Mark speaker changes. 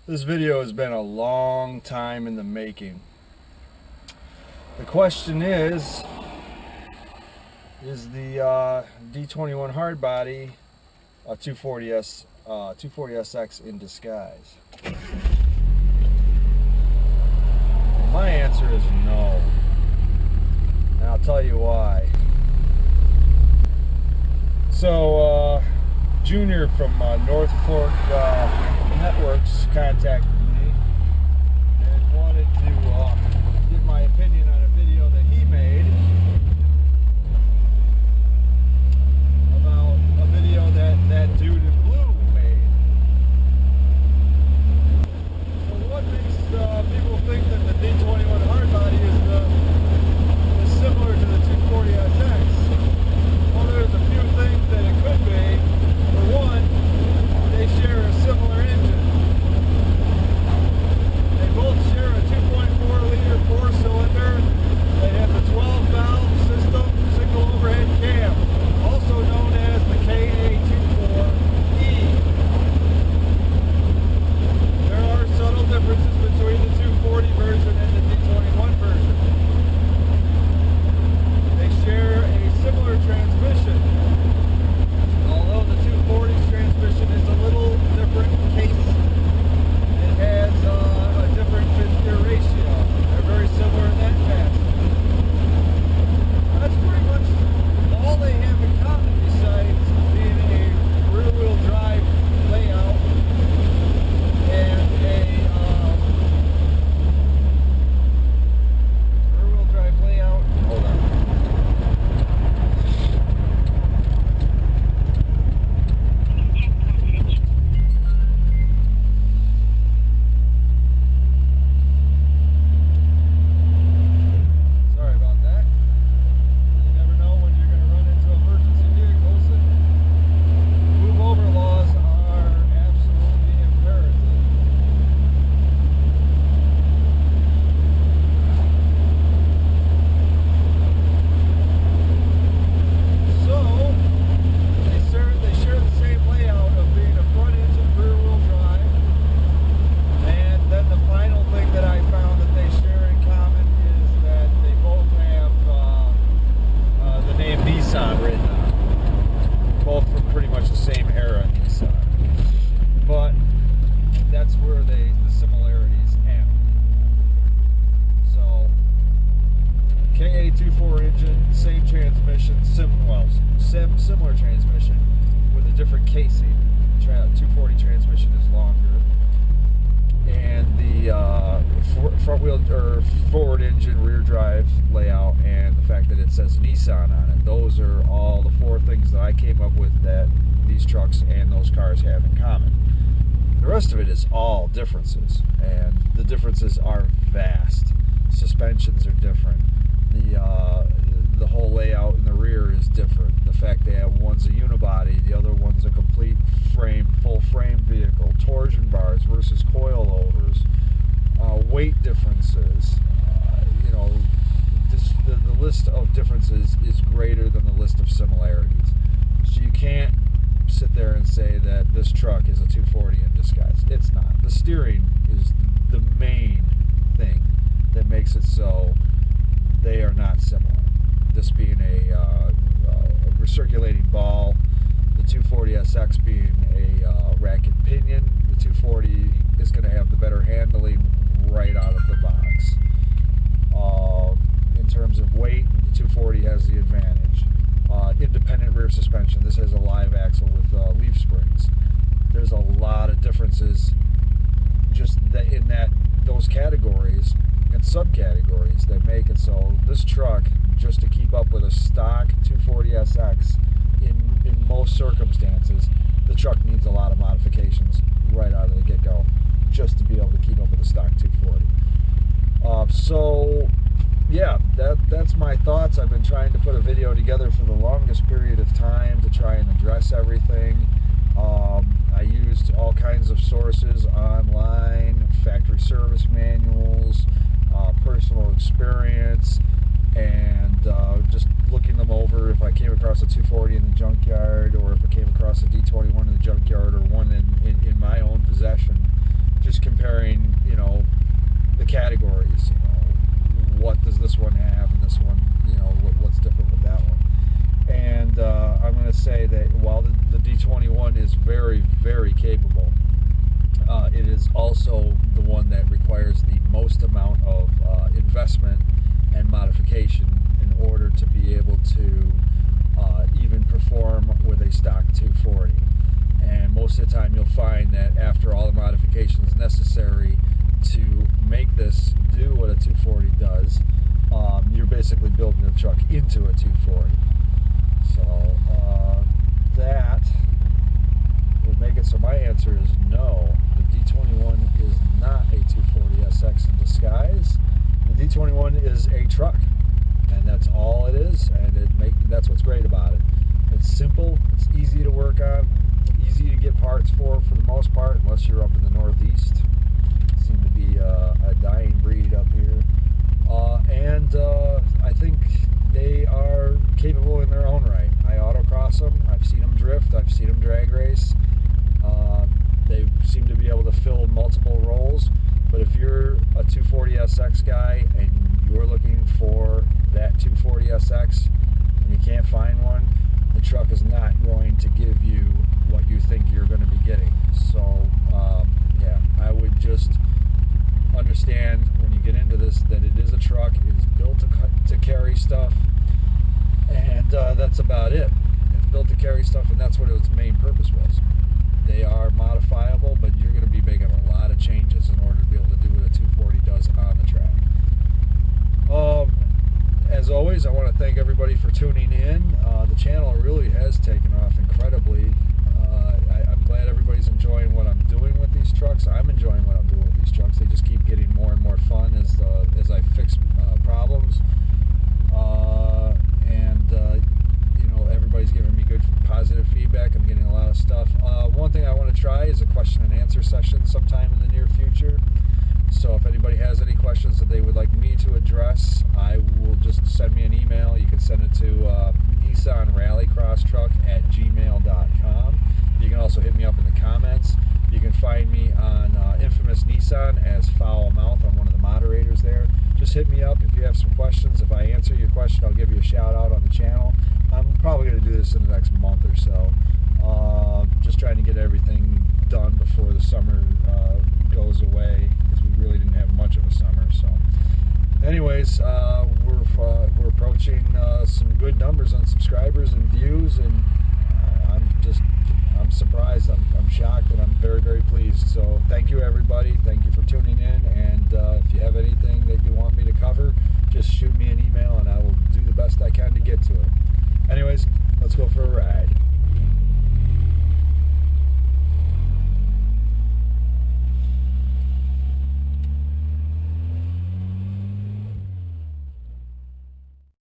Speaker 1: This video has been a long time in the making. The question is the D21 Hardbody a 240SX in disguise? My answer is no, and I'll tell you why. So, Junior from North Fork Networks contacted me and wanted to give my opinion on a video that he made about a video that dude in blue made. So what makes people think that the D21 Hardbody is similar to the 240SX? Well, there's a few things that it could be. For one, they share a similar engine. They both share a 2.4 liter four-cylinder. They have the 12-valve system, single overhead cam, also known as the KA24E. There are subtle differences between the 240 version and the D21 version. They share a similar transmission, although the 240's transmission is a little different case. It has a different fifth-gear ratio. They're very similar in that fashion. That's pretty much all they have in common, besides being a rear-wheel drive layout and a rear-wheel drive layout. Hold on. Sorry about that. You never know when you're going to run into emergency vehicles, and move over laws are absolutely imperative. So, they share the same layout of being a front engine rear wheel drive. And then the final thing that I found that they share in common is that they both have the name Nissan written on them. Both from pretty much the same era, Nissan. But that's where the similarities end. So, KA24 engine, same transmission, similar transmission with a different casing. 240 transmission is longer. And the front wheel or forward engine rear drive layout, and the fact that it says Nissan on it, those are all the four things that I came up with that these trucks and those cars have in common. The rest of it is all differences, and the differences are vast. Suspensions are different. The whole layout in the rear is different. The fact that one's a unibody, the other one's a complete frame, full frame vehicle. Torsion bars versus coilovers. Weight differences. The list of differences is greater than the list of similarities. So you can't sit there and say that this truck is a 240 in disguise. It's not. The steering is the main thing that makes it so they are not similar. This being a recirculating ball, the 240SX being a racket pinion. The 240 is going to have the better handling right out of the box. In terms of weight, the 240 has the advantage. Independent rear suspension. This has a live axle with leaf springs. There's a lot of differences just in those categories and subcategories that make it so this truck, just to keep up with a stock 240SX in most circumstances, the truck needs a lot of modifications right out of the get-go just to be able to keep up with a stock 240. So yeah, that's my thoughts. I've been trying to put a video together for the longest period of time to try and address everything. I used all kinds of sources online, factory service manuals, personal experience, and just looking them over. If I came across a 240 in the junkyard, or if I came across a D21 in the junkyard, or one in my own possession, just comparing, you know, the categories. You know, what does this one have, and this one, you know, what's different with that one. And I'm going to say that while the D21 is very, very capable, it is also the one that requires the most amount of investment and modification in order to be able to even perform with a stock 240. And most of the time you'll find that after all the modifications necessary to make this do what a 240 does, you're basically building the truck into a 240. So that would make it so my answer is no. The D21 is not a 240SX in disguise. The D21 is a truck, and that's all it is, and that's what's great about it. It's simple, it's easy to work on, easy to get parts for the most part, unless you're up in the Northeast. Seem to be a dying breed up here. And I think they are capable in their own right. I autocross them, I've seen them drift, I've seen them drag race. They seem to be able to fill multiple roles, but if you're a 240SX guy and you're looking for that 240SX and you can't find one, the truck is not going to give you what you think you're going to be getting. So yeah, I would just understand when you get into this that it is a truck, it is built to carry stuff, and that's about it. It's built to carry stuff, and that's what its main purpose was. They are modifiable, but you're going to be making a lot of changes in order to be able to do what a 240 does on the track. As always, I want to thank everybody for tuning in. The channel really has taken off incredibly. I'm glad everybody's enjoying what I'm doing with these trucks. I'm enjoying what I'm doing with these trucks. They just keep getting more and more fun as I fix problems. You know, everybody's giving me good positive feedback. I'm getting a lot of stuff. One thing I want to try is a question and answer session sometime in the near future. So if anybody has any questions that they would like me to address, I will just send me an email. You can send it to nissanrallycrosstruck@gmail.com. You can also hit me up in the comments. You can find me on Infamous Nissan as Foul Mouth. I'm one of the moderators there. Just hit me up if you have some questions. If I answer your question, I'll give you a shout out on the channel. I'm probably going to do this in the next month or so. Just trying to get everything done before the summer goes away, because we really didn't have much of a summer. So anyways, we're approaching some good numbers on subscribers and views, and I'm surprised. I'm shocked, and I'm very, very